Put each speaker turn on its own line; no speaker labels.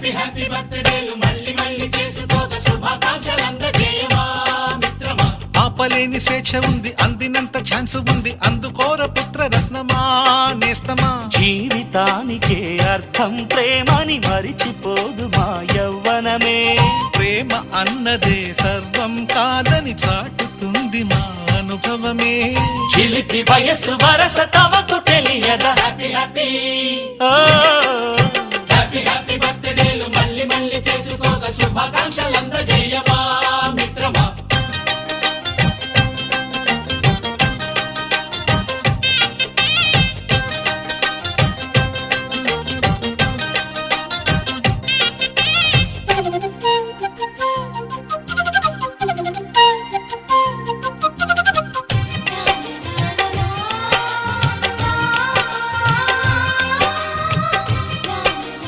Happy happy బర్త్డేలు మళ్ళీ మళ్ళీ చేసుకోక శుభాకాంక్షలు అందజేయమా మిత్రమా.
ఆపలేని స్వేచ్ఛ ఉంది, అందినంత ఛాన్స్ ఉంది, అందుకోర పుత్రరత్నమా నేస్తమా.
జీవితానికే అర్థం ప్రేమని మరిచిపోదు మా యవ్వనమే.
ప్రేమ అన్నదే సర్వం కాదని చాటుతుంది మా అనుభవమే.
చిలిపి వయస్సు వరస తమకు తెలియదా.
హ్యాపీ హ్యాపీ
ఓ
హ్యాపీ హ్యాపీ బర్త్డేలు మళ్ళీ మళ్ళీ చేసుకోక శుభాకాంక్షలు అందజేయమా.